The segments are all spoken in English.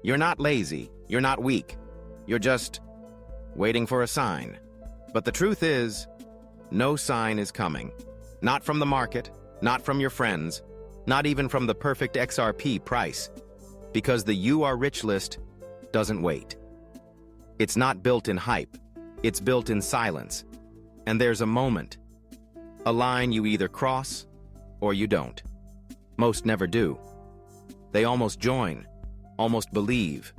You're not lazy, you're not weak. You're just waiting for a sign. But the truth is, no sign is coming. Not from the market, not from your friends, not even from the perfect XRP price. Because the You Are Rich list doesn't wait. It's not built in hype, it's built in silence. And there's a moment, a line you either cross or you don't. Most never do. They almost join, almost believe,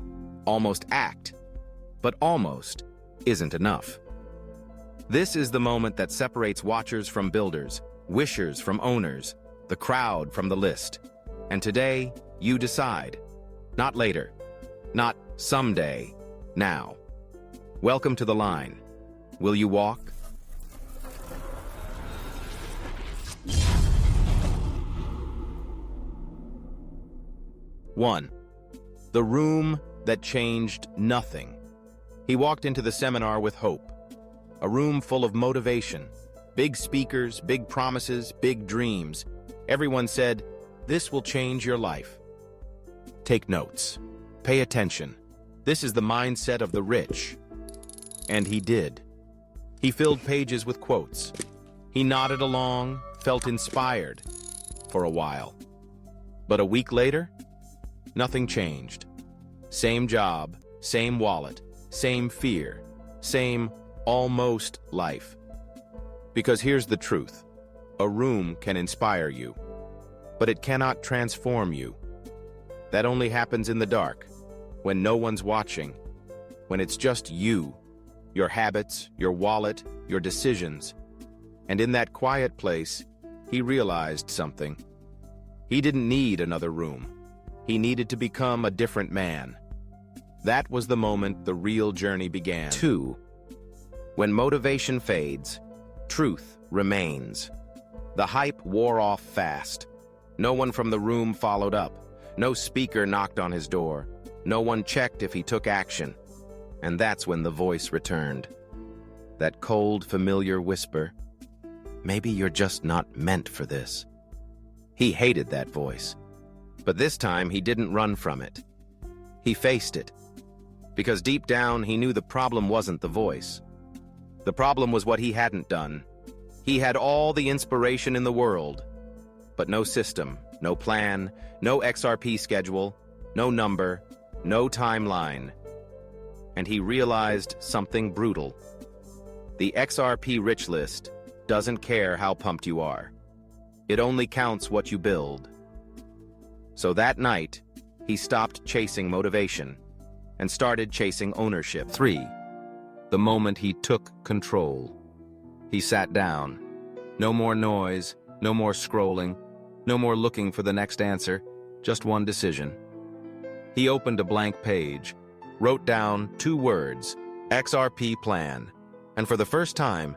almost act, but almost isn't enough. This is the moment that separates watchers from builders, wishers from owners, the crowd from the list. And today, you decide. Not later, not someday, now. Welcome to the line. Will you walk? One, the room that changed nothing. He walked into the seminar with hope. A room full of motivation, big speakers, big promises, big dreams. Everyone said, "This will change your life." Take notes. Pay attention. This is the mindset of the rich. And he did. He filled pages with quotes. He nodded along, felt inspired for a while. But a week later, nothing changed. Same job, same wallet, same fear, same almost life. Because here's the truth. A room can inspire you, but it cannot transform you. That only happens in the dark, when no one's watching, when it's just you, your habits, your wallet, your decisions. And in that quiet place, he realized something. He didn't need another room. He needed to become a different man. That was the moment the real journey began. 2. When motivation fades, truth remains. The hype wore off fast. No one from the room followed up. No speaker knocked on his door. No one checked if he took action. And that's when the voice returned. That cold, familiar whisper. Maybe you're just not meant for this. He hated that voice. But this time, he didn't run from it. He faced it. Because deep down, he knew the problem wasn't the voice. The problem was what he hadn't done. He had all the inspiration in the world, but no system, no plan, no XRP schedule, no number, no timeline. And he realized something brutal. The XRP Rich List doesn't care how pumped you are. It only counts what you build. So that night, he stopped chasing motivation and started chasing ownership. 3. The moment he took control. He sat down. No more noise, no more scrolling, no more looking for the next answer, just one decision. He opened a blank page, wrote down 2 words, XRP plan, and for the first time,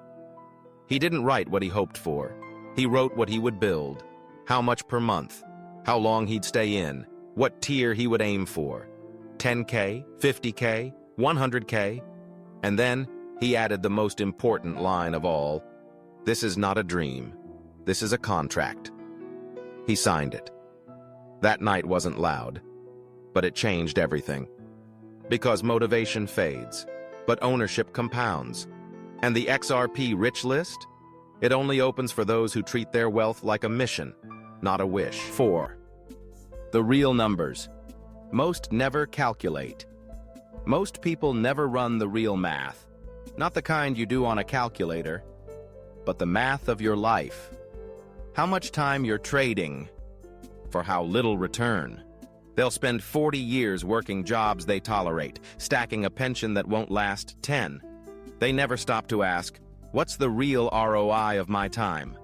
he didn't write what he hoped for. He wrote what he would build, how much per month, how long he'd stay in, what tier he would aim for, 10K, 50K, 100K, and then he added the most important line of all, this is not a dream, this is a contract. He signed it. That night wasn't loud, but it changed everything. Because motivation fades, but ownership compounds. And the XRP Rich List? It only opens for those who treat their wealth like a mission, not a wish. 4. The real numbers. Most never calculate. Most people never run the real math. Not the kind you do on a calculator, but the math of your life. How much time you're trading for how little return. They'll spend 40 years working jobs they tolerate, stacking a pension that won't last 10. They never stop to ask, what's the real ROI of my time?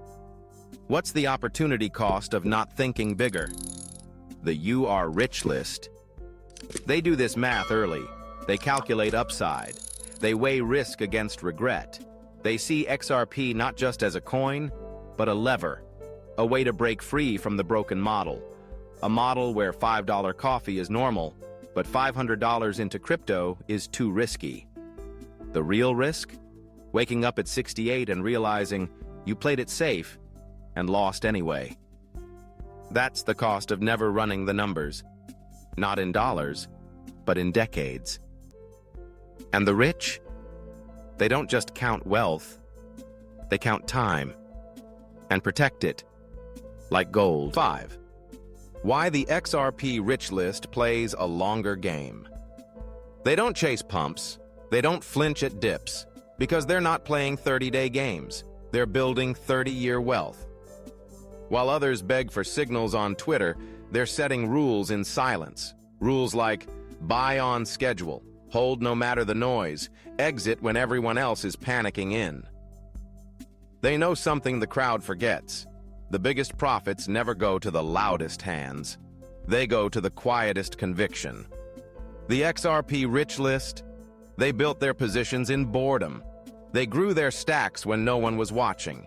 What's the opportunity cost of not thinking bigger? The You Are Rich List. They do this math early. They calculate upside. They weigh risk against regret. They see XRP not just as a coin, but a lever, a way to break free from the broken model. A model where $5 coffee is normal, but $500 into crypto is too risky. The real risk? Waking up at 68 and realizing you played it safe and lost anyway. That's the cost of never running the numbers. Not in dollars, but in decades. And the rich? They don't just count wealth, they count time and protect it like gold. 5. Why the XRP Rich List plays a longer game. They don't chase pumps, they don't flinch at dips, because they're not playing 30-day games. They're building 30-year wealth. While others beg for signals on Twitter, they're setting rules in silence. Rules like buy on schedule, hold no matter the noise, exit when everyone else is panicking in. They know something the crowd forgets. The biggest profits never go to the loudest hands. They go to the quietest conviction. The XRP Rich List? They built their positions in boredom. They grew their stacks when no one was watching.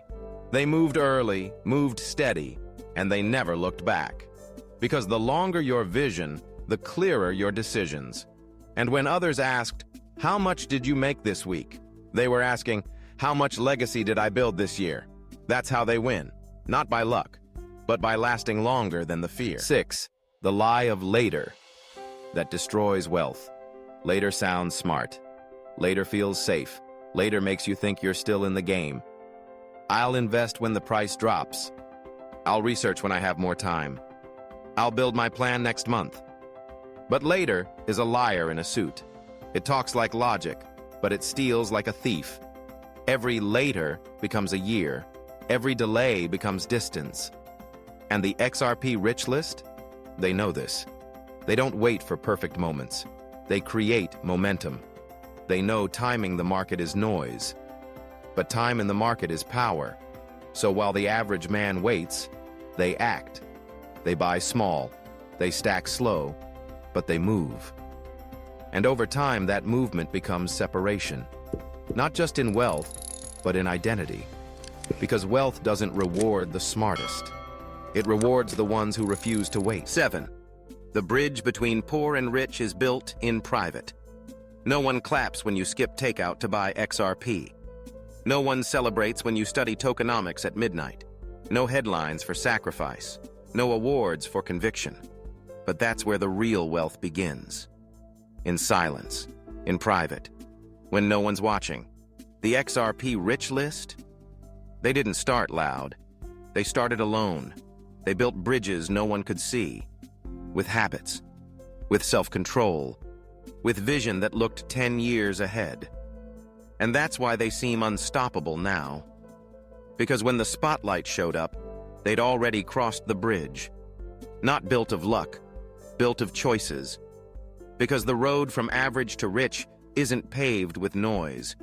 They moved early, moved steady, and they never looked back. Because the longer your vision, the clearer your decisions. And when others asked, "How much did you make this week?" they were asking, "How much legacy did I build this year?" That's how they win. Not by luck, but by lasting longer than the fear. 6. The lie of later that destroys wealth. Later sounds smart. Later feels safe. Later makes you think you're still in the game. I'll invest when the price drops. I'll research when I have more time. I'll build my plan next month. But later is a liar in a suit. It talks like logic, but it steals like a thief. Every later becomes a year. Every delay becomes distance. And the XRP Rich List? They know this. They don't wait for perfect moments. They create momentum. They know timing the market is noise. But time in the market is power. So while the average man waits, they act. They buy small. They stack slow. But they move. And over time, that movement becomes separation. Not just in wealth, but in identity. Because wealth doesn't reward the smartest. It rewards the ones who refuse to wait. 7. The bridge between poor and rich is built in private. No one claps when you skip takeout to buy XRP. No one celebrates when you study tokenomics at midnight. No headlines for sacrifice. No awards for conviction. But that's where the real wealth begins. In silence. In private. When no one's watching. The XRP Rich List? They didn't start loud. They started alone. They built bridges no one could see. With habits. With self-control. With vision that looked 10 years ahead. And that's why they seem unstoppable now. Because when the spotlight showed up, they'd already crossed the bridge. Not built of luck, built of choices. Because the road from average to rich isn't paved with noise.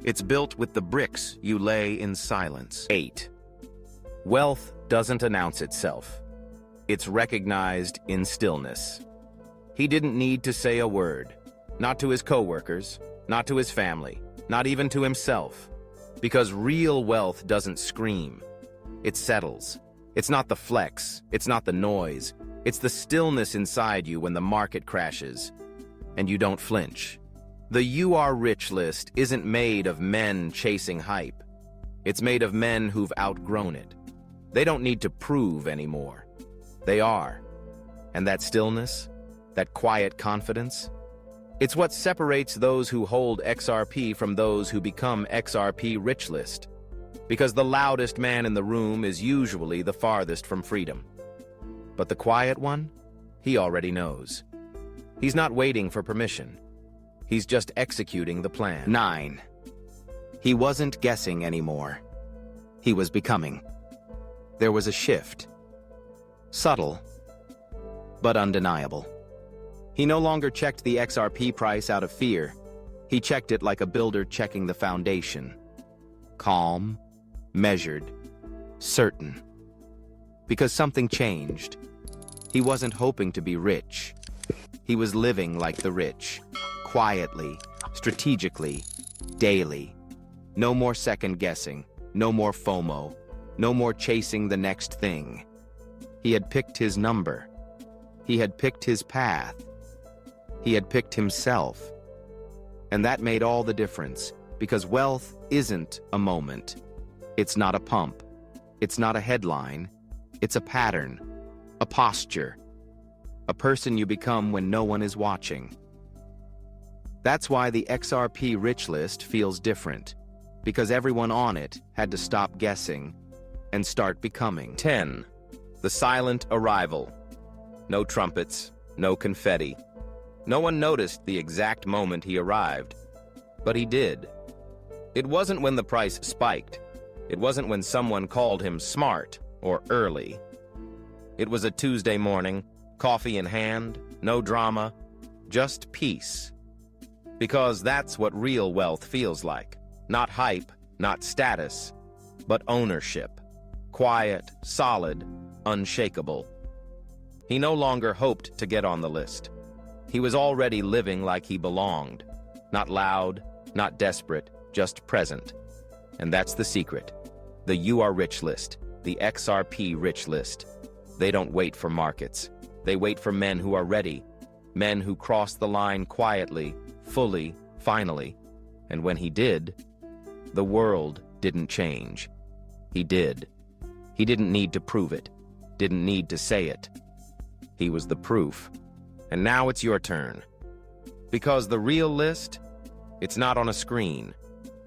It's built with the bricks you lay in silence. 8. Wealth doesn't announce itself. It's recognized in stillness. He didn't need to say a word. Not to his coworkers, not to his family, not even to himself. Because real wealth doesn't scream. It settles. It's not the flex. It's not the noise. It's the stillness inside you when the market crashes. And you don't flinch. The You Are Rich List isn't made of men chasing hype. It's made of men who've outgrown it. They don't need to prove anymore. They are. And that stillness, that quiet confidence, it's what separates those who hold XRP from those who become XRP Rich List. Because the loudest man in the room is usually the farthest from freedom. But the quiet one, he already knows. He's not waiting for permission. He's just executing the plan. 9. He wasn't guessing anymore. He was becoming. There was a shift. Subtle, but undeniable. He no longer checked the XRP price out of fear. He checked it like a builder checking the foundation. Calm, measured, certain. Because something changed. He wasn't hoping to be rich. He was living like the rich. Quietly, strategically, daily. No more second guessing, no more FOMO, no more chasing the next thing. He had picked his number. He had picked his path. He had picked himself. And that made all the difference, because wealth isn't a moment. It's not a pump. It's not a headline. It's a pattern, a posture, a person you become when no one is watching. That's why the XRP Rich List feels different, because everyone on it had to stop guessing and start becoming. 10. The silent arrival. No trumpets, no confetti. No one noticed the exact moment he arrived, but he did. It wasn't when the price spiked. It wasn't when someone called him smart or early. It was a Tuesday morning, coffee in hand, no drama, just peace. Because that's what real wealth feels like. Not hype, not status, but ownership. Quiet, solid, unshakable. He no longer hoped to get on the list. He was already living like he belonged. Not loud, not desperate, just present. And that's the secret. The You Are Rich List, the XRP Rich List. They don't wait for markets. They wait for men who are ready. Men who cross the line quietly, fully, finally. And when he did, the world didn't change. He did. He didn't need to prove it. Didn't need to say it. He was the proof. And now it's your turn. Because the real list, it's not on a screen.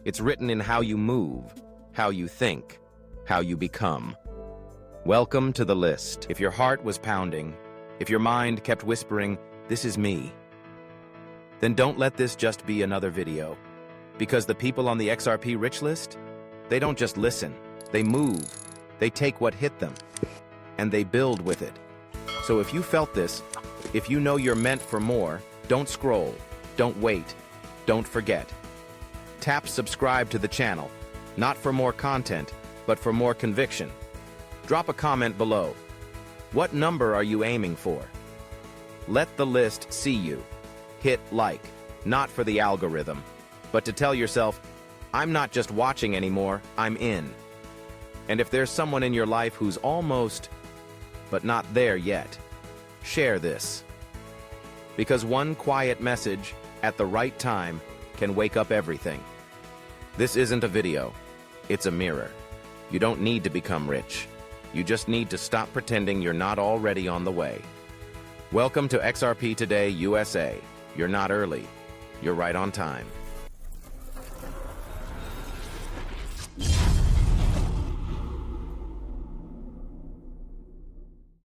It's written in how you move, how you think, how you become. Welcome to the list. If your heart was pounding, if your mind kept whispering, "This is me," then don't let this just be another video. Because the people on the XRP Rich List, they don't just listen, they move. They take what hit them, and they build with it. So if you felt this, if you know you're meant for more, don't scroll, don't wait, don't forget. Tap subscribe to the channel, not for more content, but for more conviction. Drop a comment below. What number are you aiming for? Let the list see you. Hit like, not for the algorithm, but to tell yourself, I'm not just watching anymore, I'm in. And if there's someone in your life who's almost, but not there yet, share this. Because one quiet message at the right time can wake up everything. This isn't a video, it's a mirror. You don't need to become rich. You just need to stop pretending you're not already on the way. Welcome to XRP Today USA. You're not early, you're right on time.